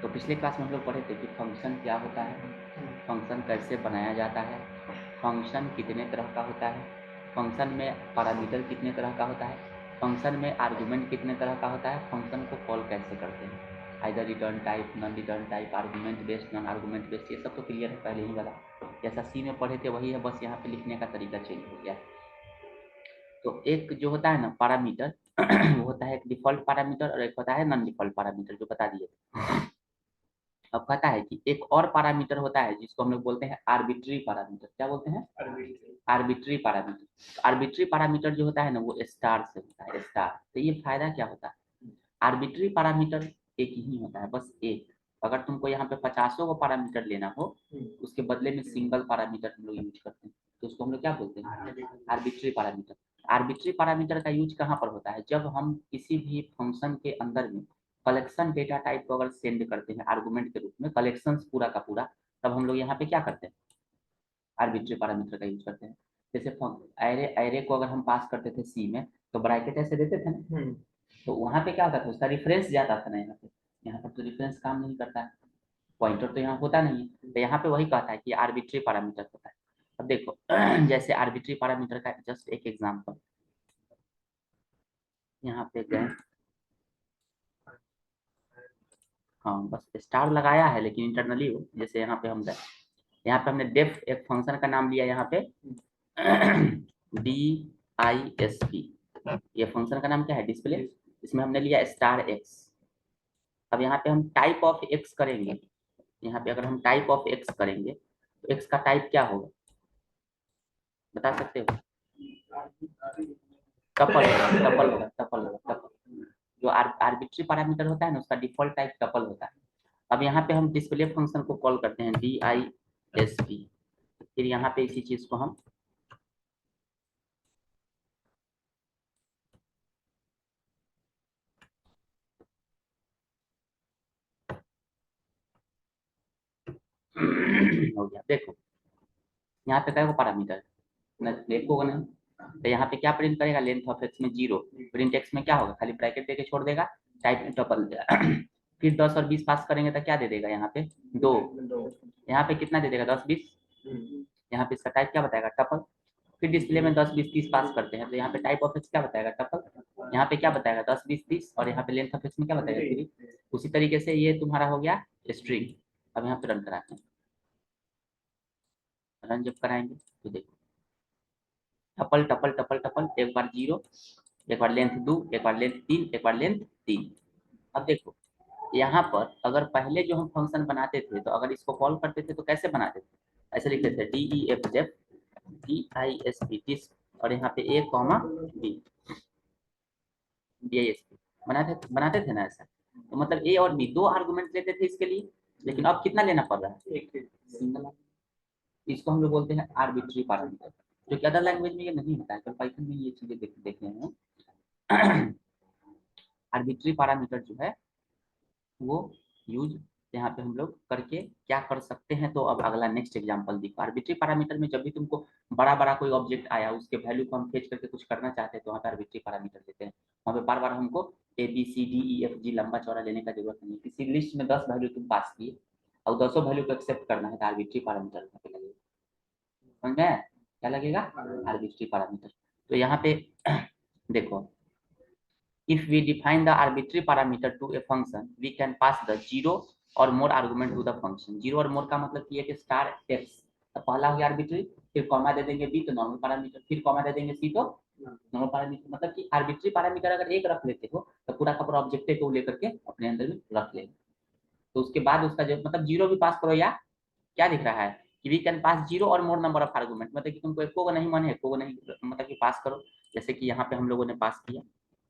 तो पिछले क्लास में हम लोग पढ़े थे कि फंक्शन क्या होता है, फंक्शन कैसे बनाया जाता है, फंक्शन कितने तरह का होता है, फंक्शन में पैरामीटर कितने तरह का होता है, फंक्शन में आर्गुमेंट कितने तरह का होता है, फंक्शन को कॉल कैसे करते हैं, either return type, non return type, argument based, non argument based, ये सब तो क्लियर है पहले ही वाला, जैसा सी में पढ़े थे वही है, बस यहाँ पे लिखने का तरीका चेंज हो गया। तो एक जो होता है ना पैरामीटर वो होता है एक डिफॉल्ट पैरामीटर और एक होता है नॉन डिफॉल्ट पैरामीटर, जो बता दिए थे। अब कहता है कि एक और पैरामीटर होता है जिसको हम लोग बोलते हैं आर्बिट्री पैरामीटर। क्या बोलते हैं? Arbitrary parameter. आर्बिट्री पैरामीटर जो होता है ना वो स्टार से होता है, स्टार। तो ये फायदा क्या होता है? आर्बिट्री पैरामीटर एक ही होता है, बस एक। अगर तुमको यहाँ पे 50 को पैरामीटर लेना हो, उसके बदले में सिंगल पैरामीटर हम लोग यूज करते हैं, तो उसको हम लोग क्या बोलते हैं? Arbitrary parameter. आर्बिट्री पैरामीटर का यूज कहाँ पर होता है? जब हम किसी भी फंक्शन के अंदर में कलेक्शन डेटा टाइप को अगर सेंड करते हैं आर्गुमेंट के रूप में, कलेक्शन पूरा का पूरा, तब हम लोग यहाँ पे क्या करते हैं? आर्बिट्री पैरामीटर का यूज करते हैं। जैसे एरे एरे को अगर हम पास करते थे सी में, तो ब्रैकेट ऐसे देते थे ना, तो वहां पे क्या होता था? उसका रिफरेंस जाता था ना यहाँ पे। यहाँ पर तो रिफरेंस काम नहीं करता है, पॉइंटर तो यहाँ होता नहीं है, तो यहाँ पे वही कहता है कि आर्बिट्री पैरामीटर होता है। अब देखो जैसे आर्बिट्री पैरामीटर का जस्ट एक एग्जांपल यहाँ पे गए, हाँ बस स्टार लगाया है लेकिन इंटरनली हो, जैसे यहाँ पे हम गए, यहाँ पे हमने डेफ एक फंक्शन का नाम लिया यहाँ पे DISP। ये फंक्शन का नाम क्या है? डिस्प्ले। इसमें हमने लिया स्टार एक्स। अब यहाँ पे हम टाइप ऑफ एक्स करेंगे, यहाँ पे अगर हम टाइप ऑफ एक्स करेंगे तो एक्स का टाइप क्या होगा, बता सकते हो? टपल होगा, टपल होगा, टपल होगा, टपल। जो आर्बिट्री पैरामीटर होता है ना उसका डिफॉल्ट टाइप टपल होता है। अब यहाँ पे हम डिस्प्ले फंक्शन को कॉल करते हैं DISP, फिर यहाँ पे इसी चीज को हम हो गया। देखो यहाँ पे क्या पैरामीटर है, देखोगे नहीं, तो यहाँ पे क्या प्रिंट करेगा? लेंथ ऑफ एक्स में 0, प्रिंट एक्स में क्या होगा? खाली ब्रैकेट देके छोड़ देगा, टाइप में टपल देगा। फिर 10 और 20 पास करेंगे तो क्या दे देगा? यहाँ पे 2। यहाँ पे कितना दे देगा? 10 20। यहाँ पे इसका टाइप क्या बताएगा? टपल। फिर डिस्प्ले में 10 20 30 पास करते हैं तो यहाँ पे टाइप ऑफ एक्स क्या बताएगा? टपल। यहाँ पे क्या बताएगा? 10 20 30, और यहाँ पे लेंथ ऑफ एक्स में क्या बताएगा? 3। उसी तरीके से ये तुम्हारा हो गया स्ट्रिंग। अब यहाँ पे रन कराते हैं, रन जब कराएंगे तो देखो टपल टपल टपल टपल, एक बार 0, एक बार लेंथ 2, एक बार लेंथ 3, एक बार लेंथ 3। अब देखो यहाँ पर अगर पहले जो हम फंक्शन बनाते थे तो अगर इसको कॉल करते थे तो कैसे बनाते थे? ऐसे लिखते थे DEF डेफ DISP डिस, और यहाँ पे A कॉमा B DISP बनाते थे ना ऐसा। तो मतलब A और B दो आर्गुमेंट लेते थे इसके लिए, लेकिन अब कितना लेना पड़ रहा है? एक सिंगल। इसको हम लोग बोलते हैं आर्बिट्री पैरामीटर, जो कि अदर लैंग्वेज में ये नहीं होता है, तो पाइथन में ये चीजें देखे हैं। आर्बिट्री पैरामीटर जो है वो यूज यहाँ पे हम लोग करके क्या कर सकते हैं, तो अब अगला नेक्स्ट एग्जांपल देखो। आर्बिट्री पैरामीटर में जब भी तुमको बड़ा बड़ा कोई ऑब्जेक्ट आया उसके वैल्यू को हम फेच करके कुछ करना चाहते हैं तो वहाँ पे आर्बिट्री पैरामीटर देते हैं। वहाँ पे बार बार हमको ABCDEFG लंबा चौड़ा लेने का जरूरत नहीं है। किसी लिस्ट में 10 वैल्यू तुम पास किए और 10 वैल्यू को एक्सेप्ट करना है तो आर्बिट्री पैरामीटर लगेगा। समझ में? क्या लगेगा? Arbitrary parameter. तो यहाँ पे देखो, if we define the arbitrary parameter to a function we can pass the zero or more argument to the function। Zero और मोर का मतलब ये कि स्टार एक्स, तो पहला हो गया आर्बिट्री, फिर कॉमा दे देंगे बी तो नॉर्मल पैरामीटर, फिर कॉमा दे देंगे सी तो नॉर्मल पैरामीटर। मतलब कि आर्बिट्री पैरामीटर अगर एक रख लेते हो तो पूरा का पूरा ऑब्जेक्टिव को लेकर के अपने अंदर में रख लेंगे। तो उसके बाद उसका जो मतलब जीरो भी पास करो, या क्या दिख रहा है कि वी कैन पास जीरो और मोर नंबर ऑफ आर्गुमेंट, मतलब कि तुमको एको को नहीं मन है, एको को नहीं, मतलब कि पास करो। जैसे कि यहाँ पे हम लोगों ने पास किया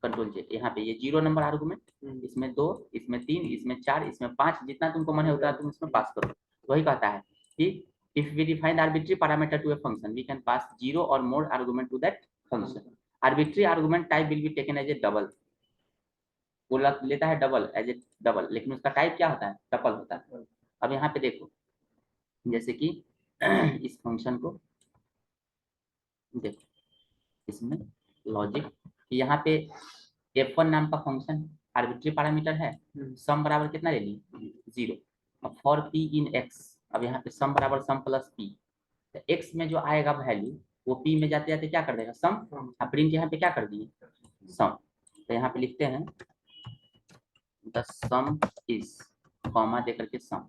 कंट्रोल जे, यहाँ पे ये 0 नंबर आर्गुमेंट, इसमें 2, इसमें 3, इसमें 4, इसमें 5, जितना तुमको मन है उतना तुम इसमें पास करो। तो वही कहता है कि if we define arbitrary parameter to a function we can pass 0 और more argument to that function. Arbitrary argument type will be taken as a double, वो लेता है डबल एज ए डबल, लेकिन उसका टाइप क्या होता है? टपल होता है। अब यहाँ पे देखो जैसे कि इस फंक्शन को देखो, इसमें लॉजिक, यहाँ पे F1 नाम का फंक्शन आर्बिट्री पैरामीटर है, सम बराबर कितना ले ली? 0। अब फॉर p इन x, अब यहाँ पे सम बराबर सम प्लस p, तो x में जो आएगा वैल्यू वो p में जाते जाते क्या कर देगा, सम। अब प्रिंट यहाँ पे क्या कर दिए, सम। तो यहाँ पे लिखते हैं द सम इज, कॉमा देकर के सम।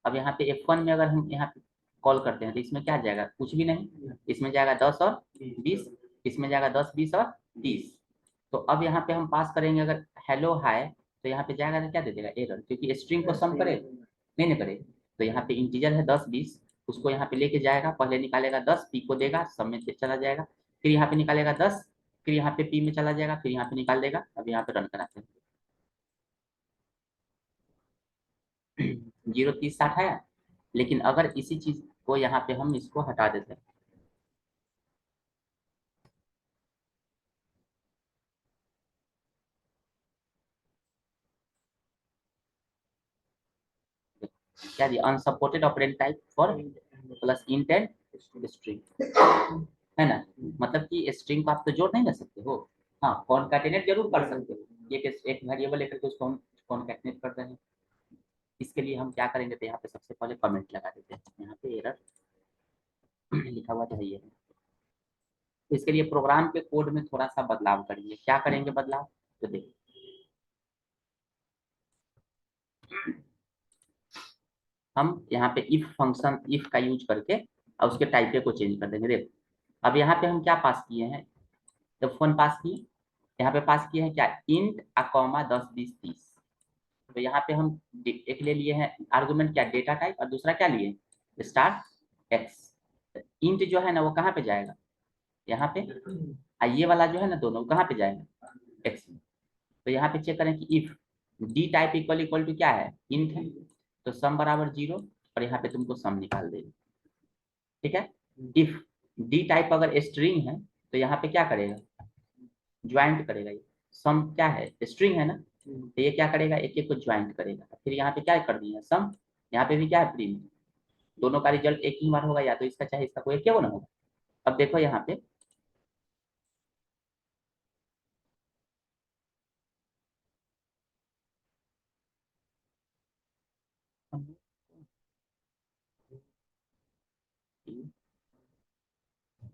अब यहाँ पे F1 में अगर हम यहाँ पे कॉल करते हैं तो इसमें क्या जाएगा, कुछ भी नहीं, इसमें जाएगा 10 और 20, इसमें जाएगा 10 20 और 30। तो अब यहाँ पे हम पास करेंगे अगर हेलो हाय, तो यहाँ पे जाएगा तो क्या दे देगा, एरर, क्योंकि स्ट्रिंग को सम करे नहीं ना करे। तो यहाँ पे इंटीजर है 10 20, उसको यहाँ पे लेके जाएगा, पहले निकालेगा 10, पी को देगा, सम में चला जाएगा, फिर यहाँ पे निकालेगा 10, फिर यहाँ पे पी में चला जाएगा, फिर यहाँ पे निकाल देगा। अब यहाँ पे रन कराते हैं 0 30 60 है। लेकिन अगर इसी चीज को यहाँ पे हम इसको हटा देते हैं, क्या दिया, unsupported operand type for plus int and string, है ना। मतलब कि स्ट्रिंग को आप तो जोड़ नहीं कर सकते हो, हाँ कॉन्कैटिनेट जरूर कर सकते हो, एक वेरिएबल लेकर के उसको हम कॉन्कैटिनेट कर रहे हैं। इसके लिए हम क्या करेंगे, तो यहाँ पे सबसे पहले कमेंट लगा देते हैं, यहाँ पे एरर लिखा हुआ चाहिए। तो इसके लिए प्रोग्राम के कोड में थोड़ा सा बदलाव करेंगे, क्या करेंगे बदलाव, तो देखिए हम यहाँ पे इफ फंक्शन इफ का यूज करके और उसके टाइप को चेंज कर देंगे। देखो अब यहाँ पे हम क्या पास किए हैं, जब फोन पास किए, यहाँ पे पास किए हैं क्या, इंट अ कॉमा 10 20 30। तो यहाँ पे हम एक ले लिए हैं आर्गुमेंट क्या, डेटा टाइप, और दूसरा क्या लिए, स्टार एक्स। इंट जो है ना वो कहाँ पे जाएगा, यहाँ पे, ये वाला जो है ना दोनों कहाँ पे जाएगा, एक्स में। तो यहाँ पे चेक करें कि if D type equal equal to क्या है, इंट है, तो सम बराबर 0, और यहाँ पे तुमको सम निकाल देगा, ठीक है। इफ डी टाइप अगर स्ट्रिंग है तो यहाँ पे क्या करेगा, ज्वाइंट करेगा, ये सम क्या है, स्ट्रिंग है ना, तो ये क्या करेगा, एक एक को ज्वाइंट करेगा। फिर यहाँ पे क्या कर दिया सम, यहाँ पे भी क्या है प्रिंट, दोनों का रिजल्ट एक ही बार होगा, या तो इसका चाहे इसका, कोई क्या ना होगा। अब देखो यहाँ पे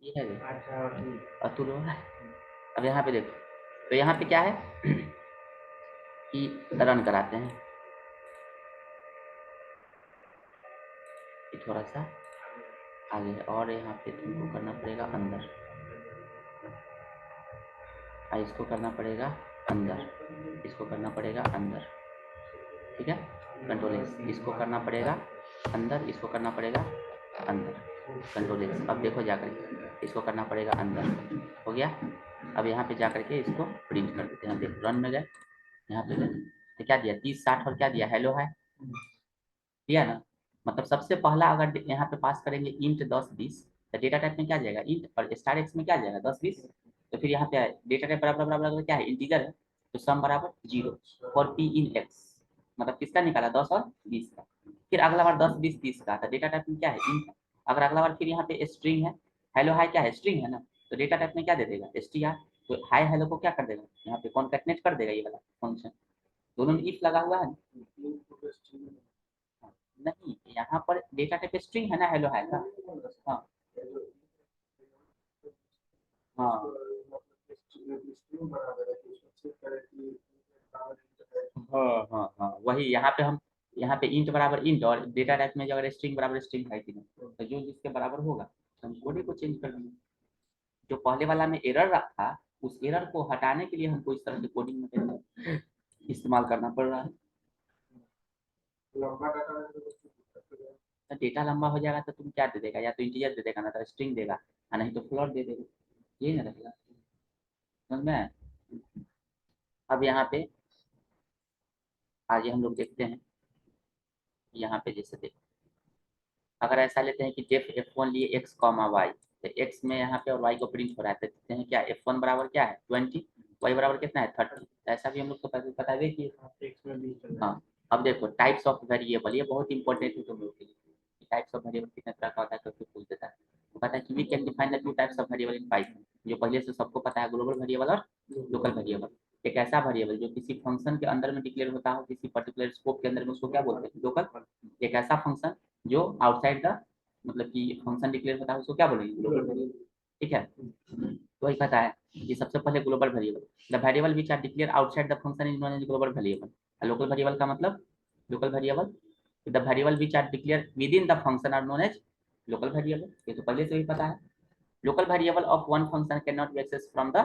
ये है अतुल होगा। अब यहाँ पे देखो, तो यहाँ पे क्या है कि रन कराते हैं, थोड़ा सा आगे, और यहाँ पे तुमको करना पड़ेगा अंदर, इसको करना पड़ेगा अंदर, इसको करना पड़ेगा अंदर, ठीक है। कंट्रोल एक्स, इसको करना पड़ेगा अंदर, इसको करना पड़ेगा अंदर, कंट्रोल एक्स। अब देखो जाकर इसको करना पड़ेगा अंदर, हो गया। अब यहाँ पे जाकर के इसको प्रिंट कर देते हैं, देखो रन में गए, यहाँ पे गए तो क्या दिया 30 60 और क्या दिया, हेलो है, दिया ना। मतलब सबसे पहला अगर यहाँ पे पास करेंगे इंट 10 20, तो डेटा टाइप में क्या जाएगा इंट, और स्टार एक्स में क्या जाएगा 10 20। तो फिर यहाँ पे डेटा टाइप बराबर बराबर क्या है, इंटीजर है, तो सम बराबर 0 फॉर पी इन एक्स, मतलब किसका निकाला 10 और 20 का। फिर अगला बार 10 20 30 का, तो डेटा टाइप में क्या है इंट है। अगर अगला बार फिर यहाँ पे स्ट्रिंग है, हेलो हाई क्या है, स्ट्रिंग है ना, तो डेटा टाइप में क्या दे देगा, str। तो हाई हेलो को क्या कर देगा, यहाँ पे कॉन्कैटिनेट कर देगा, ये वाला फंक्शन, दोनों में इफ लगा हुआ है ना। नहीं, यहाँ पर डेटा टाइप स्ट्रिंग है ना, हेलो हाय का, हाँ हाँ हाँ हाँ हाँ, वही यहाँ पे हम, यहाँ पे इंट बराबर इंट, और डेटा टाइप में जो अगर स्ट्रिंग बराबर स्ट्रिंग है कि नहीं, तो जो जिसके बराबर होगा हम कोड को चेंज कर देंगे। जो पहले वाला में एरर रखा, उस एरर को हटाने के लिए हमको इस तरह के कोडिंग में इस्तेमाल करना पड़ रहा है। तो डेटा लंबा हो जाएगा तो तुम क्या दे देगा, या तो इंटीजर दे देगा ना, तो स्ट्रिंग देगा, नहीं तो फ्लोट दे देगा, ये ना रहेगा, समझ में आया? अब यहाँ पे आगे हम लोग देखते हैं, यहाँ पे जैसे देखो, अगर ऐसा लेते हैं कि डेफ F1 लिए x कॉमा वाई, तो x में यहाँ पे और y को प्रिंट हो रहा है, तो देखते हैं क्या F1 बराबर क्या है 20, y बराबर कितना है 30। ऐसा भी हम लोग को पता है कि हाँ। अब देखो टाइप्स ऑफ वेरिएबल, ये बहुत इंपॉर्टेंट है तुम लोग के लिए, टाइप्स ऑफ वेरिएबल कितने तरह का होता है तो पूछ देता है। तो पता है कि we can define the two types of variable in Python, जो पहले से सबको पता है, ग्लोबल वेरिएबल और लोकल वेरिएबल। एक ऐसा वेरिएबल जो किसी फंक्शन के अंदर में डिक्लेयर होता हो, किसी पर्टिकुलर स्कोप के अंदर में, उसको क्या बोलते हैं? लोकल। एक ऐसा फंक्शन जो आउटसाइड द मतलब कि फंक्शन डिक्लेयर होता है, उसको क्या बोलेंगे? ग्लोबल। ठीक है, तो वही कहता है कि सबसे पहले global variable, the variable which are declare outside the function is known as global variable. Local variable का मतलब, local variable the variable which are declare within the function are known as local variable. ये तो पहले से ही पता है। Local variable of one function can not be access from the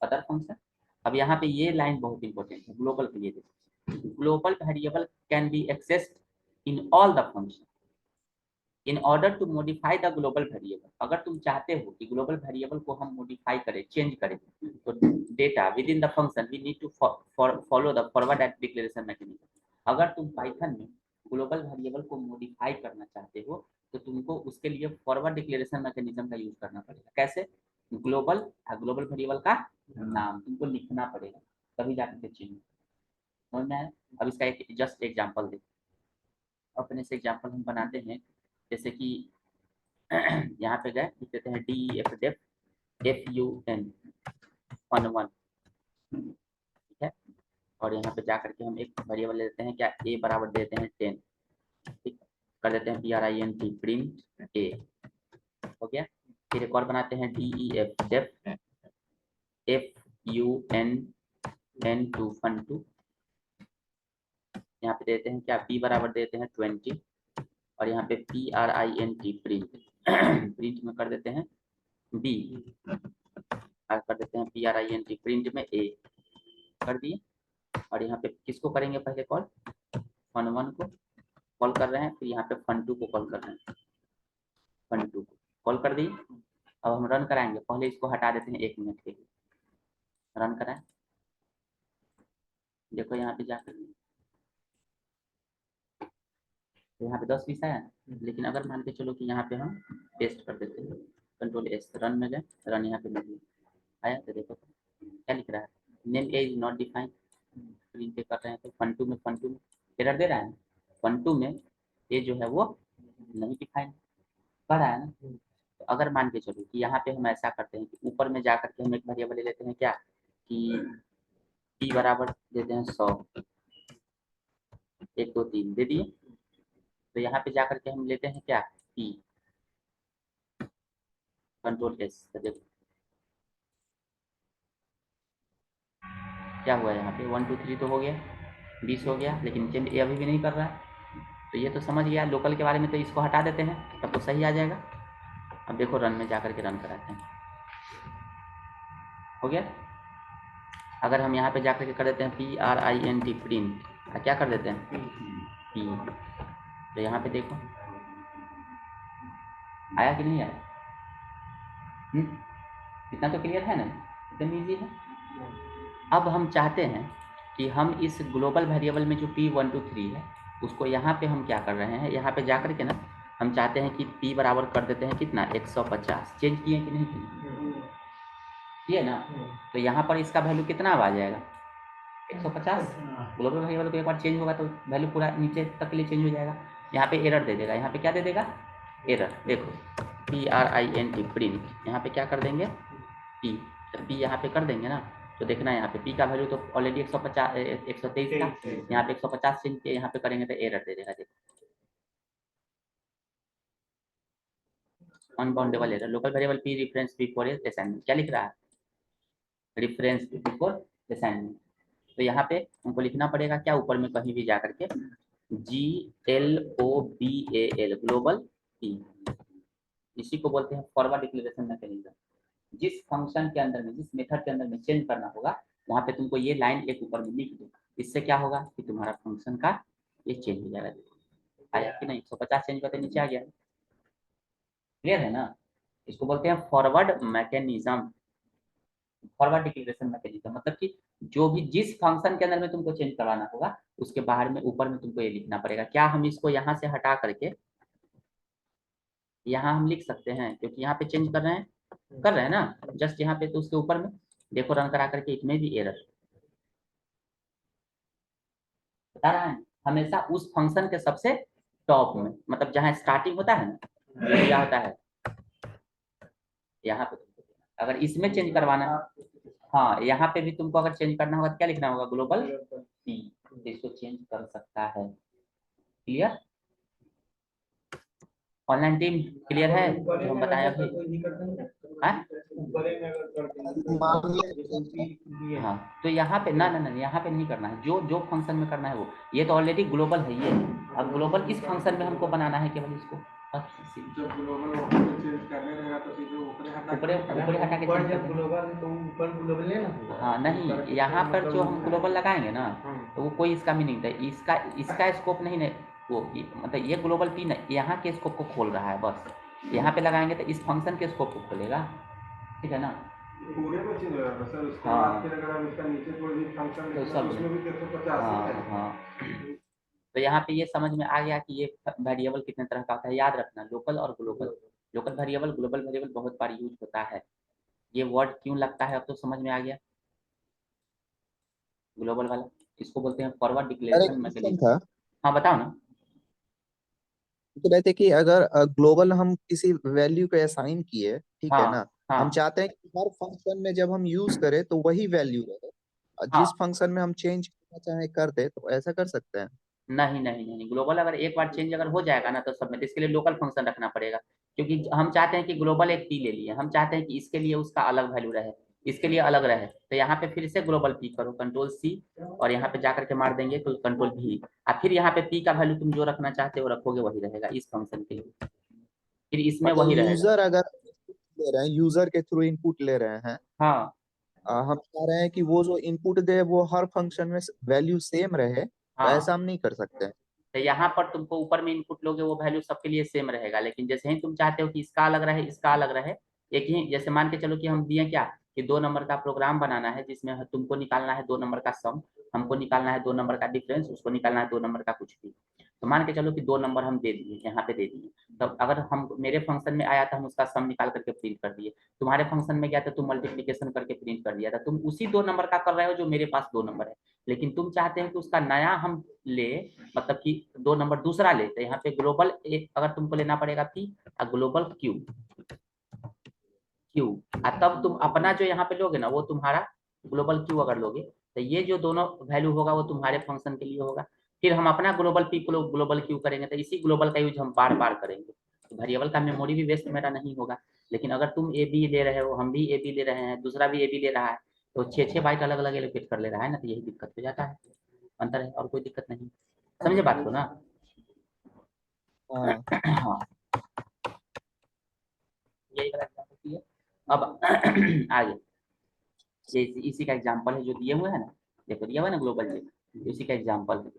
other function. अब यहाँ पे ये लाइन बहुत इंपॉर्टेंट है ग्लोबल के लिए। Global variable can be accessed in all the function in order to modify the global variable. अगर तुम चाहते हो कि ग्लोबल वेरिएबल को हम मॉडिफाई करें, चेंज करें, तो data within the function we need to follow the forward declaration mechanism. अगर तुम पाइथन में ग्लोबल वेरिएबल को मॉडिफाई करना चाहते हो तो तुमको उसके लिए फॉरवर्ड डिक्लेरेशन मैकेनिज्म का यूज करना पड़ेगा। कैसे? ग्लोबल ग्लोबल वेरिएबल का नाम तुमको लिखना पड़ेगा, तभी जाकर चेंज। समझ में आया? अब इसका एक जस्ट एग्जांपल दे, अपने से एग्जांपल हम बनाते हैं। जैसे कि यहाँ पे गए, लिख देते हैं DEF fun1, ठीक है। और यहाँ पे जा करके हम एक वेरिएबल लेते हैं, क्या a बराबर देते हैं 10, ठीक, कर देते हैं print प्रिंट a, हो गया। फिर एक और बनाते हैं def fun2 fun2, यहाँ पे देते हैं क्या b बराबर देते हैं 20, और यहाँ पे print प्रिंट प्रिंट में कर देते हैं b, और कर देते हैं print प्रिंट में a कर दिए। और यहाँ पे किसको करेंगे पहले कॉल? fun1 को कॉल कर रहे हैं, फिर यहाँ पे fun2 को कॉल कर रहे हैं। fun2 को कॉल कर दिए। अब हम रन कराएंगे, पहले इसको हटा देते हैं 1 मिनट के लिए, रन कराएं। देखो यहाँ पे जाकर, तो यहाँ पे 10 पीस आया, लेकिन अगर मान के चलो कि यहाँ पे हम पेस्ट कर देते हैं, Ctrl+S, रन में गए, रन यहाँ पे नहीं आया, तो देखो क्या लिख रहा है, name A is not defined. Print पे कर रहे हैं तो fun2 में एरर दे रहा है। fun2 में ये जो है वो नहीं डिफाइन कर रहा है ना। तो अगर मान के चलो कि यहाँ पे हम ऐसा करते हैं कि ऊपर में जाकर के हम एक वेरिएबल ले लेते हैं, क्या कि p बराबर देते हैं 100, 1 2 3 दे दिए। तो यहाँ पे जाकर के हम लेते हैं क्या p, Ctrl+S, तो देखो क्या हुआ यहाँ पे 1 2 3 तो हो गया, 20 हो गया, लेकिन चेंज ए अभी भी नहीं कर रहा है। तो ये तो समझ गया लोकल के बारे में, तो इसको हटा देते हैं तब तो सही आ जाएगा। अब देखो रन में जाकर के रन कराते हैं, हो गया। अगर हम यहाँ पे जाकर के कर देते हैं print प्रिंट, क्या कर देते हैं p, तो यहाँ पे देखो आया कि नहीं आया? इतना तो क्लियर है ना, एकदम ईजी है। अब हम चाहते हैं कि हम इस ग्लोबल वेरिएबल में जो p1 2 3 है उसको यहाँ पे हम क्या कर रहे हैं, यहाँ पे जाकर के ना हम चाहते हैं कि p बराबर कर देते हैं कितना 150। चेंज किए कि नहीं किए ना? तो यहाँ पर इसका वैल्यू कितना आ जाएगा 150। ग्लोबल वेरिएबल को एक बार चेंज होगा तो वैल्यू पूरा नीचे तक के लिए चेंज हो जाएगा। यहाँ पे एरर दे देगा, यहाँ पे क्या दे देगा एरर, देखो print प्रिंट, यहाँ पे क्या कर देंगे p, जब p यहाँ पे कर देंगे ना तो देखना यहाँ पे p का वैल्यू तो ऑलरेडी 123 था, यहाँ पे 150 चेंज किया, यहाँ पे करेंगे तो एरर दे देगा। देखो unboundable error, local variable p reference before assignment, क्या लिख रहा है रेफरेंस बिफोर असाइनमेंट। तो यहाँ पे हमको लिखना पड़ेगा क्या, ऊपर में कहीं भी जाकर के GLOBAL ग्लोबल p, इसी को बोलते हैं फॉरवर्ड डिक्लेरेशन मैकेनिज्म। जिस फंक्शन के अंदर में, जिस मेथड के अंदर में चेंज करना होगा वहां पे तुमको ये लाइन एक ऊपर में लिख दो, इससे क्या होगा कि तुम्हारा फंक्शन का ये चेंज हो जाएगा। आया कि नहीं? 150 चेंज करके नीचे आ गया, क्लियर है ना? इसको बोलते हैं forward mechanism, forward declaration mechanism. मतलब कि जो भी जिस फंक्शन के अंदर में तुमको चेंज करवाना होगा उसके बाहर में ऊपर में तुमको ये लिखना पड़ेगा। क्या हम इसको यहाँ से हटा करके यहाँ हम लिख सकते हैं, क्योंकि यहाँ पे चेंज कर रहे हैं ना जस्ट यहाँ पे, तो उसके ऊपर में देखो रन करा करके इसमें भी एरर बता रहा है। हमेशा उस फंक्शन के सबसे टॉप में, मतलब जहाँ स्टार्टिंग होता है ना, क्या होता है यहाँ पे। अगर इसमें चेंज करवाना है हाँ, यहाँ पे भी तुमको अगर चेंज करना होगा तो क्या लिखना होगा, ग्लोबल पी, तो इसको चेंज कर सकता है। क्लियर? ऑनलाइन टीम क्लियर है जो हम बताया अभी? हाँ? मान लिया हाँ, तो यहाँ पे ना ना ना यहाँ पे नहीं करना है, जो जो फंक्शन में करना है वो, ये तो ऑलरेडी ग्लोबल है ये। अब ग्लोबल इस फंक्शन में हमको बनाना है केवल इसको, जब ग्लोबल चेंज करने रहेगा तो सीधे ऊपरे हटा ऊपरे ऊपरे हटा के change कर देंगे। ग्लोबल तो ऊपर ग्लोबल लेना होगा। हाँ नहीं, यहाँ पर जो हम ग्लोबल लगाएंगे ना, तो वो कोई इसका मीनिंग था, इसका इसका स्कोप नहीं है वो, मतलब ये ग्लोबल पी ना यहाँ के स्कोप को खोल रहा है बस। यहाँ पे लगाएंगे तो इस फंक्शन के स्कोप को खोलेगा, ठीक है ना? पूरे में चेंज हो जाएगा सर, उसके हाँ। बाद फिर अगर हम इसका नीचे कोई भी फंक्शन तो लिखना सब है उसमें भी 350 ही हाँ है। हाँ। तो यहाँ पे ये समझ में आ गया कि ये वेरिएबल कितने तरह का होता है, याद रखना, लोकल और global. Local variable, global variable बहुत बार यूज होता है। ये वर्ड क्यों लगता है अब तो समझ में आ गया। ग्लोबल वाला इसको बोलते हैं फॉरवर्ड यार एक डिक्लेरेशन क्वेश्चन मैकेनिज्म। था। हाँ बताओ ना। तो रहते कि अगर ग्लोबल हम किसी वैल्यू को असाइन किए, ठीक है हाँ ना, हम हाँ चाहते हैं कि हर फंक्शन में जब हम यूज करें तो वही वैल्यू रहे, और हाँ। जिस फंक्शन में हम चेंज करना चाहें कर दे, तो ऐसा कर सकते हैं। नहीं नहीं नहीं, ग्लोबल अगर एक बार चेंज अगर हो जाएगा ना तो सब में, तो इसके लिए लोकल फंक्शन रखना पड़ेगा। क्योंकि हम चाहते हैं कि ग्लोबल एक पी ले लिए, हम चाहते हैं कि इसके लिए उसका अलग वैल्यू रहे, इसके लिए अलग रहे, तो यहाँ पे फिर से ग्लोबल पी करो, कंट्रोल सी, और यहाँ पे जाकर के मार देंगे तो कंट्रोल भी, और फिर यहाँ पे पी का वैल्यू तुम जो रखना चाहते हो रखोगे, वही रहेगा इस फंक्शन के लिए, फिर इसमें मतलब वही रहेगा। यूजर अगर ले रहे हैं, यूजर के थ्रू इनपुट ले रहे हैं, हाँ हम चाह रहे हैं कि वो जो इनपुट दे वो हर फंक्शन में वैल्यू सेम रहे, तो ऐसा हाँ। हम नहीं कर सकते हैं। तो यहाँ पर तुमको ऊपर में इनपुट लोगे वो वैल्यू सबके लिए सेम रहेगा, लेकिन जैसे ही तुम चाहते हो कि इसका अलग रहे इसका अलग रहे, एक ही जैसे मान के चलो कि हम दिए क्या, कि 2 नंबर का प्रोग्राम बनाना है जिसमें तुमको निकालना है 2 नंबर का सम, हमको निकालना है 2 नंबर का डिफरेंस, उसको निकालना है 2 नंबर का कुछ भी। तो मान के चलो कि 2 नंबर हम दे दिए, यहाँ पे दे दिए, तब अगर हम मेरे फंक्शन में आया था हम उसका सम निकाल करके प्रिंट कर दिए, तुम्हारे फंक्शन में गया था तुम मल्टीप्लीकेशन करके प्रिंट कर दिया था, तुम उसी 2 नंबर का कर रहे हो जो मेरे पास 2 नंबर है, लेकिन तुम चाहते हो कि उसका नया हम ले, मतलब कि 2 नंबर दूसरा लेते हैं, यहाँ पे ग्लोबल एक अगर तुमको लेना पड़ेगा पी, और ग्लोबल क्यू, क्यू, और तब तुम अपना जो यहाँ पे लोगे ना वो तुम्हारा ग्लोबल क्यू अगर लोगे, तो ये जो दोनों वैल्यू होगा वो तुम्हारे फंक्शन के लिए होगा, फिर हम अपना ग्लोबल पी को ग्लोबल क्यू करेंगे, तो इसी ग्लोबल का यूज हम बार बार करेंगे, तो वेरिएबल का मेमोरी भी वेस्ट मेरा नहीं होगा। लेकिन अगर तुम ए बी ले रहे हो, हम भी ए बी ले रहे हैं, दूसरा भी ए बी ले रहा है, तो 6 6 बाइट अलग अलग एलोकेट कर ले रहा है ना, तो यही दिक्कत हो जाता है, अंतर है और कोई दिक्कत नहीं। समझे बात को ना? हाँ। हाँ, यही वाला एग्जाम्पल है। अब आगे, ये इसी का एग्जाम्पल है जो दिए हुए है ना, देखो दिया हुआ है ना ग्लोबल जी, इसी का एग्जाम्पल है,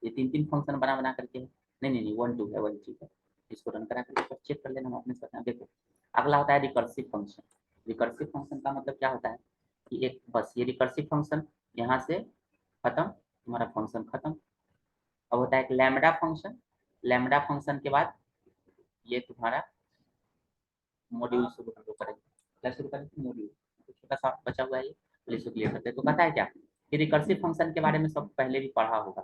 ये 3 3 फंक्शन बना बना करके है। नहीं नहीं नहीं, 1 2 है, 1 ठीक है, इसको रन करा करके चेक कर लेना, हम अपने साथ देखो। अगला होता है रिकर्सिव फंक्शन। रिकर्सिव फंक्शन का मतलब क्या होता है कि एक बस ये रिकर्सिव फंक्शन यहाँ से खत्म, तुम्हारा फंक्शन खत्म। अब होता है एक लैम्बडा फंक्शन, लैम्बडा फंक्शन के बाद ये तुम्हारा मॉड्यूल शुरू करेंगे, क्या शुरू करेंगे, मॉड्यूल, तो छोटा सा बचा हुआ है ये, तो इसको क्लियर करते हैं। तो पता है क्या कि रिकर्सिव फंक्शन के बारे में सब पहले भी पढ़ा होगा,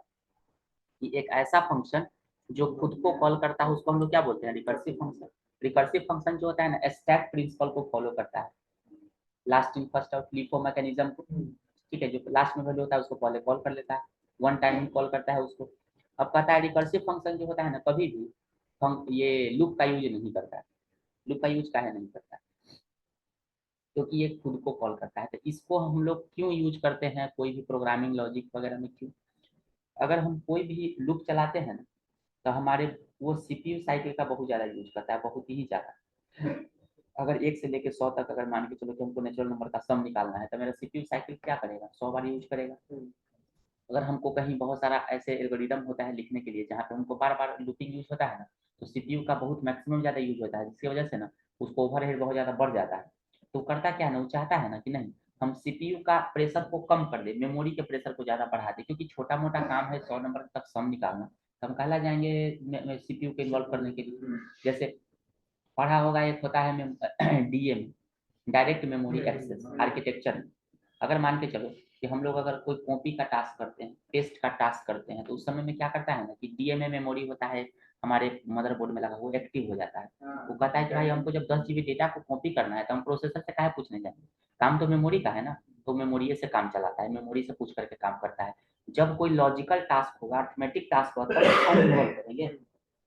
कि एक ऐसा फंक्शन जो खुद को कॉल करता है उसको हम लोग क्या बोलते हैं, रिकर्सिव फंक्शन। रिकर्सिव फंक्शन जो होता है ना स्टैक प्रिंसिपल को फॉलो करता है, last in first out LIFO mechanism को, ठीक है, जो लास्ट में वैल्यू होता है उसको पहले कॉल कर लेता है, वन टाइम कॉल करता है उसको। अब कहता है रिकर्सिव फंक्शन जो होता है ना कभी भी ये लूप का यूज नहीं करता है। लूप का यूज काहे नहीं करता है, क्योंकि ये खुद को कॉल करता है। तो इसको हम लोग क्यों यूज करते हैं कोई भी प्रोग्रामिंग लॉजिक वगैरह में, क्यों, अगर हम कोई भी लूप चलाते हैं ना, तो हमारे वो सीपीयू साइकिल का बहुत ज़्यादा यूज करता है, बहुत ही ज़्यादा। अगर 1 से लेकर 100 तक अगर मान के चलो कि हमको नेचुरल नंबर का सम निकालना है, तो मेरा सीपीयू साइकिल क्या करेगा, 100 बार यूज करेगा। अगर हमको कहीं बहुत सारा ऐसे एल्गोरिदम होता है लिखने के लिए जहाँ पे हमको बार बार लूपिंग यूज होता है ना, तो सीपीयू का बहुत मैक्सिमम ज़्यादा यूज होता है, जिसकी वजह से ना उसको ओवरहेड बहुत ज़्यादा बढ़ जाता है। तो करता क्या है ना, वो चाहता है ना कि नहीं, हम सीपीयू का प्रेशर को कम कर दे, मेमोरी के प्रेशर को ज़्यादा बढ़ा दे, क्योंकि छोटा मोटा काम है 100 नंबर तक सम निकालना, तो हम कहला जाएंगे सीपीयू को इन्वॉल्व करने के लिए। जैसे पढ़ा होगा एक होता है DM, direct memory access architecture में। अगर मान के चलो कि हम लोग अगर कोई कॉपी का टास्क करते हैं, पेस्ट का टास्क करते हैं, तो उस समय में क्या करता है ना कि डीएमए मेमोरी होता है हमारे मदरबोर्ड में लगा, वो एक्टिव हो जाता है। वो कहता है कि भाई हमको जब 10 GB डेटा को कॉपी करना है तो हम प्रोसेसर से काहे पूछने जाएंगे, काम तो मेमोरी का है ना। तो मेमोरी से काम चलाता है, मेमोरी से पूछ करके काम करता है। जब कोई लॉजिकल टास्क होगा, अर्थमेटिक टास्क होगा, तब हम इन्वॉल्व करेंगे।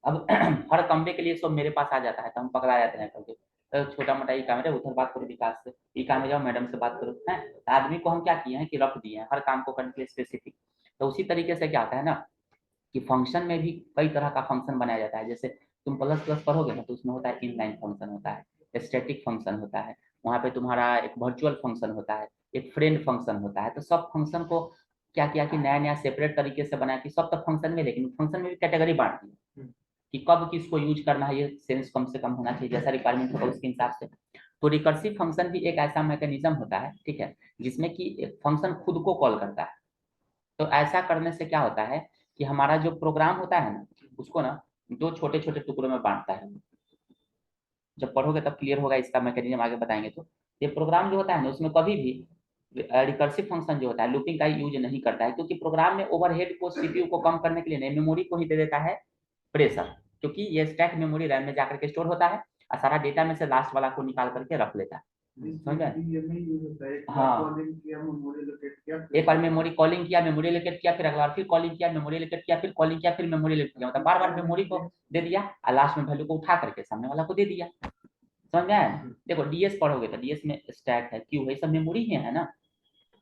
अब हर कमरे के लिए सब मेरे पास आ जाता है तो हम पकड़ा जाते हैं कभी, तो छोटा मोटा ये काम है, उधर बात करो विकास से, ये काम है जाओ मैडम से बात करो, है। तो आदमी को हम क्या किए हैं कि रख दिए हैं हर काम को करने के लिए स्पेसिफिक। तो उसी तरीके से क्या होता है ना कि फंक्शन में भी कई तरह का फंक्शन बनाया जाता है। जैसे तुम प्लस प्लस पढ़ोगे ना तो उसमें होता है इनलाइन फंक्शन होता है, स्टैटिक फंक्शन होता है, वहाँ पे तुम्हारा एक वर्चुअल फंक्शन होता है, एक फ्रेंड फंक्शन होता है। तो सब फंक्शन को क्या किया कि नया नया सेपरेट तरीके से बनाया कि सब तक फंक्शन में, लेकिन फंक्शन में भी कैटेगरी बांट दी कि कब किसको यूज करना है, ये सेंस कम से कम होना चाहिए, जैसा रिक्वायरमेंट होगा उसके हिसाब से। तो रिकर्सिव फंक्शन भी एक ऐसा मैकेनिज्म होता है, ठीक है, जिसमें कि फंक्शन खुद को कॉल करता है। तो ऐसा करने से क्या होता है कि हमारा जो प्रोग्राम होता है ना उसको ना दो छोटे छोटे टुकड़ों में बांटता है। जब पढ़ोगे तब क्लियर होगा, इसका मैकेनिज्म आगे बताएंगे। तो ये प्रोग्राम जो होता है ना उसमें कभी भी रिकर्सिव फंक्शन जो होता है लूपिंग का यूज नहीं करता है, क्योंकि प्रोग्राम में ओवरहेड को सीपीयू को कम करने के लिए नहीं, मेमोरी को ही दे देता है प्रेशर, क्योंकि ये स्टैक मेमोरी रैम में जाकर के स्टोर होता है और सारा डेटा में से लास्ट वाला को निकाल करके रख लेता है। समझ गए? हाँ, एक बार मेमोरी कॉलिंग किया, मेमोरी एलोकेट किया, फिर अगला बार फिर कॉलिंग किया, मेमोरी एलोकेट किया, फिर कॉलिंग किया, फिर मेमोरी एलोकेट किया, मतलब बार बार मेमोरी को दे दिया और लास्ट में वैल्यू को उठा करके सामने वाला को दे दिया। समझ गए? देखो डीएस पढ़ोगे तो डीएस में स्टैक है, क्यू है, सब मेमोरी ही है ना।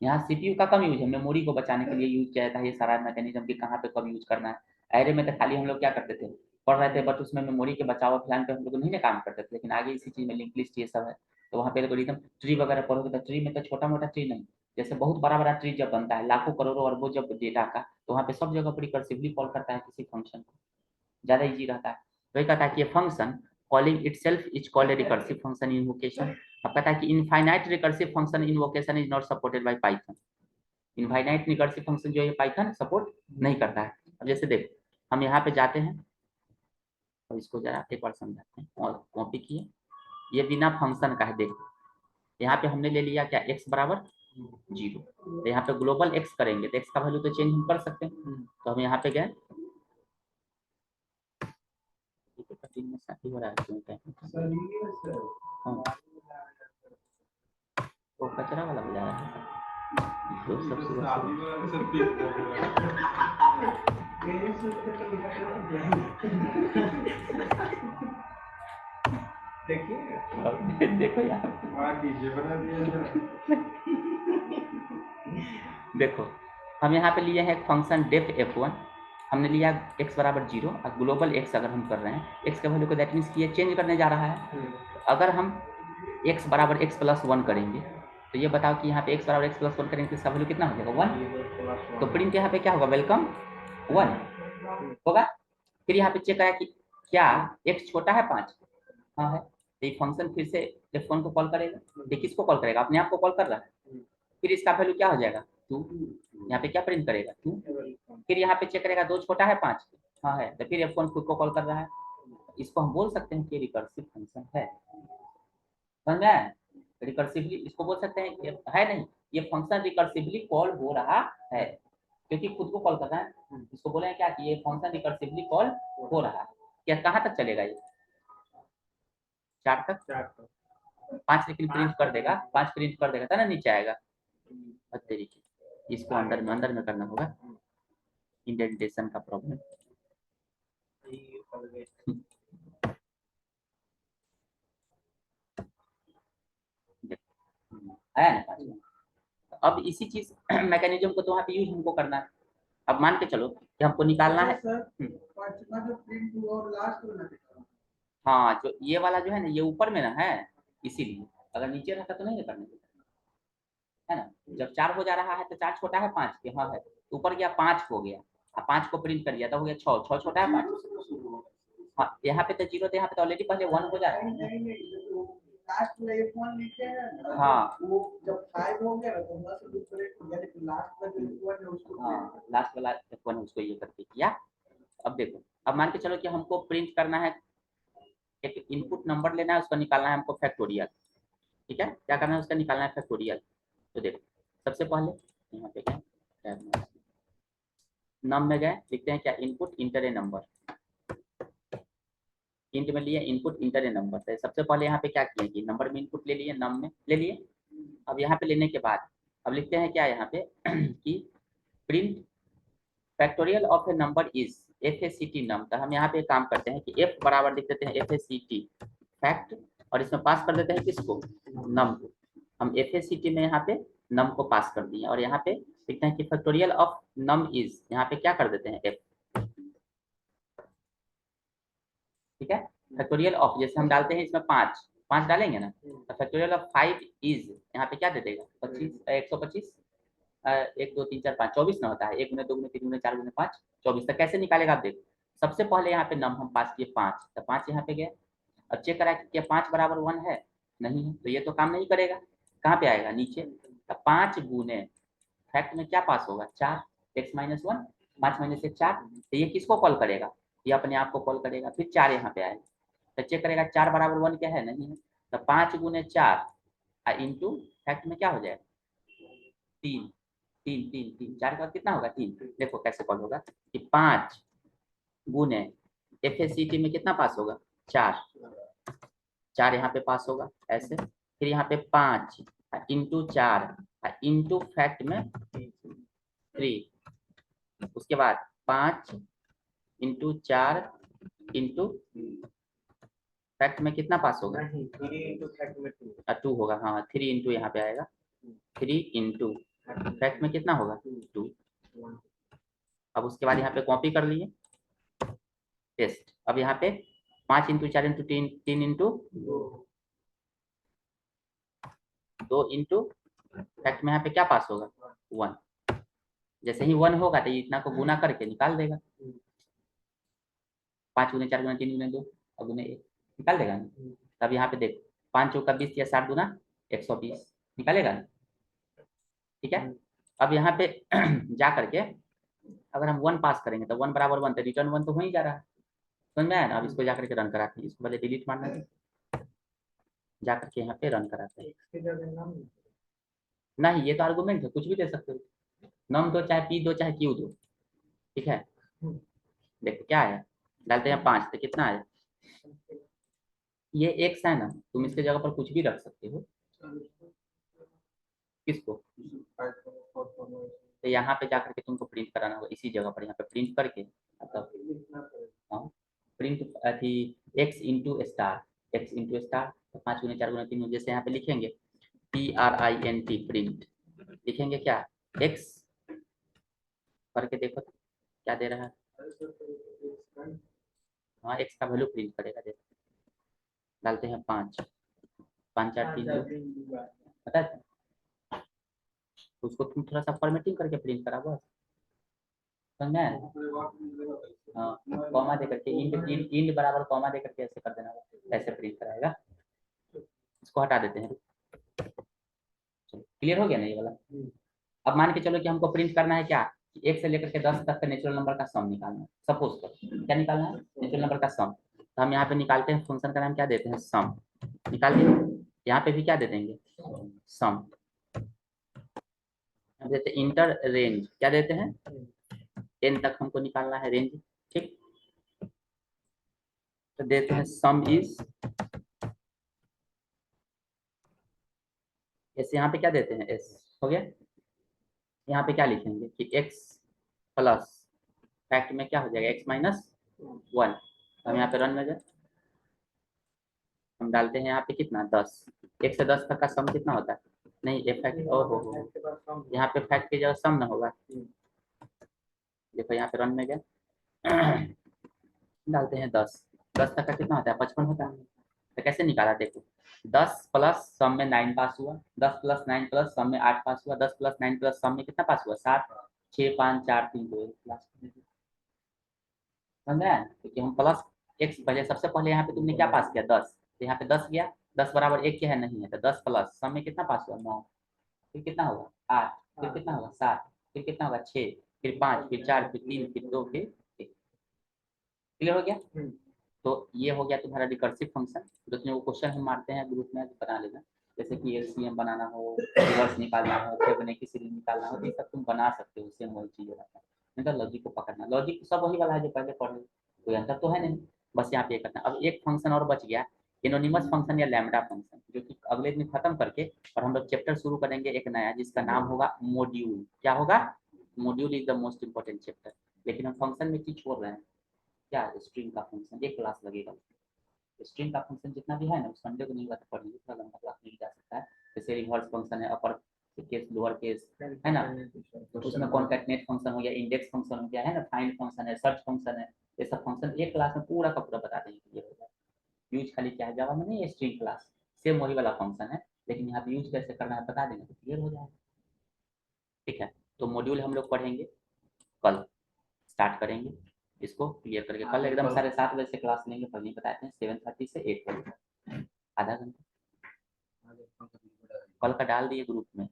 यहाँ सीपीयू का कम यूज है, मेमोरी को बचाने के लिए यूज किया जाता है ये सारा मैकेनिज्म कि कहाँ पे कब यूज करना है। एरे में तो खाली हम लोग क्या करते थे, पढ़ रहे थे, बट उसमें मेमोरी के बचाव अभियान पे हम लोग नहीं ना काम करते थे, लेकिन आगे इसी चीज में लिंक लिस्ट ये सब है। तो वहाँ पे एल्गोरिथम ट्री वगैरह पढ़ोगे तो ट्री में तो छोटा मोटा ट्री नहीं, जैसे बहुत बड़ा बड़ा ट्री जब बनता है लाखों करोड़ों अरबों जब डेटा का, तो वहाँ पे सब जगह पर रिकर्सिवली कॉल करता है किसी फंक्शन को, ज्यादा इजी रहता है। तो ये कहता है कि ये function calling itself is called a recursive function invocation। अब कहता है कि infinite recursive function invocation is not supported by Python। Infinite recursive function जो है पाइथन सपोर्ट नहीं करता है। अब जैसे देखो हम यहाँ पे जाते हैं और इसको जरा एक बार समझाते हैं और कॉपी किए, ये बिना फंक्शन का है। देखो यहाँ पे हमने ले लिया क्या x बराबर 0, तो यहाँ पे ग्लोबल x करेंगे तो x का वैल्यू तो चेंज हम कर सकते हैं। तो हम यहाँ पे गए, में साथी हो रहा है क्यों क्या? हाँ, वो कचरा वाला बजा रहा है तो देखो यार देखो हम यहाँ पे लिए हैं एक फंक्शन डेफ f1, हमने लिया x बराबर 0 और ग्लोबल x अगर हम कर रहे हैं x के वैल्यू को दैट मीन्स कि ये चेंज करने जा रहा है। अगर हम x बराबर x प्लस 1 करेंगे तो ये बताओ कि यहाँ पे x बराबर x प्लस 1 करेंगे तो इसका वैल्यू कितना हो जाएगा 1। तो प्रिंट यहाँ पे क्या होगा वेलकम 1 होगा। फिर यहाँ पे चेक आया कि क्या x छोटा है 5, हाँ है, तो ये फंक्शन फिर से f1 को कॉल करेगा, ये किसको कॉल करेगा अपने आप को कॉल कर रहा है। फिर इसका वैल्यू क्या हो जाएगा 2, यहाँ पे क्या प्रिंट करेगा 2। फिर यहाँ पे चेक करेगा 2 छोटा है 5, हाँ है, तो फिर f1 खुद को कॉल कर रहा है। इसको हम बोल सकते हैं कि रिकर्सिव फंक्शन है। समझ में? रिकर्सिवली इसको बोल सकते हैं ये है नहीं, ये फंक्शन रिकर्सिवली कॉल हो रहा है क्योंकि खुद को कॉल कर रहा है। इसको बोले क्या कि ये फंक्शन रिकर्सिवली कॉल हो रहा है। क्या कहाँ तक चलेगा ये 4 तक, 5 लेकिन प्रिंट कर देगा, 5 प्रिंट कर देगा था ना, नीचे आएगा तरीके। इसको अंदर में करना होगा, इंडेंटेशन का प्रॉब्लम। आया ना 5। अब इसी चीज मैकेनिज्म को तो वहाँ पे यूज हमको करना है। अब मान के चलो कि हमको निकालना है हाँ, जो ये वाला जो है ना ये ऊपर में ना है, इसीलिए अगर नीचे रहता तो नहीं करने है ना। जब 4 हो जा रहा है तो 4 छोटा है 5 के, हाँ है, ऊपर गया 5 हो गया, 5 को प्रिंट कर दिया तो हो गया 6, 6 छोटा है 5। हाँ यहाँ पे तो 0 थे, यहाँ पे तो ऑलरेडी पहले 1 हो जा रहा है। लास्ट में एक वन नीचे है ना, हाँ वो जब 5 हो गया तो बस दूसरे यानी कि लास्ट में जो वन है उसको हाँ लास्ट वाला F1 उसको ये करके किया। अब देखो अब मान के चलो कि हमको प्रिंट करना है, एक इनपुट नंबर लेना है, उसका निकालना है हमको फैक्टोरियल। ठीक है, क्या करना है उसका निकालना है फैक्टोरियल। तो देखो सबसे पहले यहाँ पे गए नम में गए, लिखते हैं क्या इनपुट इंटर ए नंबर, इंट में लिए इनपुट इंटर ए नंबर। सबसे पहले यहाँ पे क्या किए कि नंबर में इनपुट ले लिए, नम में ले लिए। अब यहाँ पे लेने के बाद अब लिखते हैं क्या यहाँ पे कि print factorial of A number is FACT नम। तो हम यहाँ पे काम करते हैं कि f बराबर लिख देते हैं FACT फैक्ट, और इसमें पास कर देते हैं किसको, नम को। हम FACT में यहाँ पे नम को पास कर दिए, और यहाँ पे लिखते हैं कि फैक्टोरियल ऑफ नम इज, यहाँ पे क्या कर देते हैं f, ठीक है। फैक्टोरियल ऑफ जैसे हम डालते हैं इसमें 5 डालेंगे ना, तो फैक्टोरियल ऑफ 5 इज यहाँ पे क्या दे देगा 25, 125, 1 2 3 4 5 24 ना होता है, 1 गुने 2 गुने 3 गुने 4 गुने 5 24। तो कैसे निकालेगा आप देखो, सबसे पहले यहाँ पे नम हम पास किए 5, तो 5 यहाँ पे गया। अब चेक करा कि क्या 5 बराबर 1 है, नहीं है, तो ये तो काम नहीं करेगा। कहाँ पे आएगा, नीचे। तो 5 गुने फैक्ट में क्या पास होगा 4, x माइनस 1, 5 माइनस 1 4, तो ये किसको कॉल करेगा, ये अपने आप को कॉल करेगा। फिर 4 यहाँ पे आएगा, तो चेक करेगा 4 बराबर 1 क्या है, नहीं है, तो 5 गुने 4 इंटू फैक्ट में क्या हो जाएगा 3, 3 4 के बाद कितना होगा 3। देखो कैसे कॉल होगा कि 5 गुने FACT में कितना पास होगा 4 यहाँ पे पास होगा ऐसे। फिर यहाँ पे 5 इंटू 4 इंटू फैक्ट में 3, उसके बाद 5 इंटू 4 इंटू फैक्ट में कितना पास होगा 2 होगा, हाँ 3 इंटू यहाँ पे आएगा, 3 इंटू फैक्ट में कितना होगा 2। अब उसके बाद यहाँ पे कॉपी कर लिए पेस्ट। अब यहाँ पे 5 into 4 into 3 into 2 into fact में यहाँ पे क्या पास होगा 1। जैसे ही 1 होगा तो इतना को गुना करके निकाल देगा, 5 गुने 4 गुने 3 गुने 2 और गुने 1 निकाल देगा ना। तब यहाँ पे देखो 5 चौका 20 या 60 गुना 120 निकालेगा ना, ठीक है। अब यहाँ पे जा करके अगर हम 1 पास करेंगे तो 1 बराबर 1, तो रिटर्न 1 तो हो ही जा रहा है, समझ में आया ना। अब इसको जा करके रन कराते हैं, इसको पहले डिलीट मारना है, जा करके यहाँ पे रन कराते हैं। नहीं ये तो आर्गुमेंट है, कुछ भी दे सकते हो, नम दो चाहे p दो चाहे q दो, ठीक है। देखो क्या आया, डालते हैं 5 तो कितना आया, ये x है ना, तुम इसके जगह पर कुछ भी रख सकते हो, किसको, तो यहाँ पे जाकर के तुमको प्रिंट कराना होगा इसी जगह पर, यहाँ पे प्रिंट करके मतलब प्रिंट अथी x into star, x into star, तो 5 गुने 4 गुने 3, जैसे यहाँ पे लिखेंगे PRINT प्रिंट, लिखेंगे क्या x करके देखो तो क्या दे रहा है, हाँ x का वैल्यू प्रिंट करेगा। देखो डालते हैं 5 5 4 3 2, पता है उसको तुम थोड़ा सा फॉर्मेटिंग करके प्रिंट करा बस, समझ हाँ कॉमा दे करके इंट बराबर कॉमा दे करके ऐसे कर देना, ऐसे प्रिंट कराएगा। इसको हटा देते हैं, क्लियर हो गया ना ये वाला। अब मान के चलो कि हमको प्रिंट करना है क्या, 1 से लेकर के 10 तक का नेचुरल नंबर का सम निकालना है, सपोज कर क्या निकालना है नेचुरल नंबर का सम। तो हम यहाँ पे निकालते हैं, फंक्शन का नाम क्या देते हैं सम, निकाल दिए। यहाँ पे भी क्या दे देंगे सम, देते इंटर रेंज, क्या देते हैं 10 तक हमको निकालना है रेंज, ठीक। तो देते हैं सम इज, ऐसे यहाँ पे क्या देते हैं एस, हो गया। यहाँ पे क्या लिखेंगे कि x प्लस फैक्ट में क्या हो जाएगा x माइनस 1। हम यहाँ पे रन में गए, हम डालते हैं यहाँ पे कितना 10, 1 से 10 तक का सम कितना होता है, नहीं ये फैक्ट हो यहाँ पे फैक्ट की जगह सम ना होगा। देखो यहाँ पे रन में गए डालते हैं 10 तक का कितना होता है 55 होता है। तो कैसे निकाला देखो, 10 प्लस सम में 9 पास हुआ, 10 प्लस 9 प्लस सम में 8 पास हुआ, 10 प्लस 9 प्लस सम में कितना पास हुआ 7, 6 5 4 3 2 1 समझ रहे हैं। क्योंकि हम प्लस x पहले सबसे पहले यहाँ पे तुमने क्या पास किया 10, तो यहाँ पे 10 गया, 10 बराबर 1 क्या है नहीं है, तो 10 प्लस सम में कितना पास हुआ 9, फिर कितना होगा 8, फिर कितना होगा 7, फिर कितना होगा 6, फिर 5, फिर 4, फिर 3, फिर 2, फिर 1। क्लियर हो गया। तो ये हो गया तुम्हारा रिकर्सिव फंक्शन। जितने वो क्वेश्चन हम मारते हैं ग्रुप में बना लेना, जैसे कि एलसीएम बनाना हो, रिवर्स निकालना हो, फिबोनाची सीरीज निकालना हो, तो ये सब तुम बना सकते हो, सेम वही चीज रहता है। नहीं तो लॉजिक को पकड़ना, लॉजिक सब वही वाला है जो पहले पढ़े, कोई अंतर तो है नहीं, बस यहाँ पे करना। अब एक फंक्शन और बच गया एनोनिमस फंक्शन या लैम्डा फंक्शन, जो कि अगले दिन खत्म करके और हम लोग चैप्टर शुरू करेंगे एक नया, जिसका नाम होगा मॉड्यूल। क्या होगा? Module is the most important chapter. लेकिन हम फंक्शन में चीज छोड़ रहे हैं, क्या? स्ट्रिंग का फंक्शन, एक क्लास लगेगा। स्ट्रिंग का फंक्शन जितना भी है ना, संडे को नहीं हुआ तो पढ़ेंगे, थोड़ा लंबा क्लास मिल जा सकता है। जैसे रिवर्स फंक्शन है, अपर केस लोअर केस, है ना, तो उसमें कॉन्कैटनेट फंक्शन हो गया, इंडेक्स फंक्शन हो गया, है ना, फाइंड फंक्शन है, सर्च फंक्शन है, ये सब फंक्शन एक क्लास में पूरा का पूरा बता देंगे, क्लियर हो जाए। यूज खाली क्या है, जावा में नहीं है स्ट्रिंग क्लास, सेम वही वाला फंक्शन है, लेकिन यहाँ पे यूज कैसे करना है बता देंगे तो क्लियर हो जाएगा। ठीक है, तो मॉड्यूल हम लोग पढ़ेंगे कल, स्टार्ट करेंगे इसको क्लियर करके। कल एकदम 7:30 बजे से क्लास लेंगे, कल नहीं बताते हैं, 7:30 से 8 बजे, आधा घंटा। कल का डाल दिए ग्रुप में,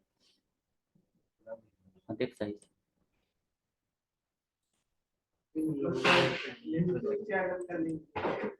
देख सही से। लिंक क्या कर लेंगे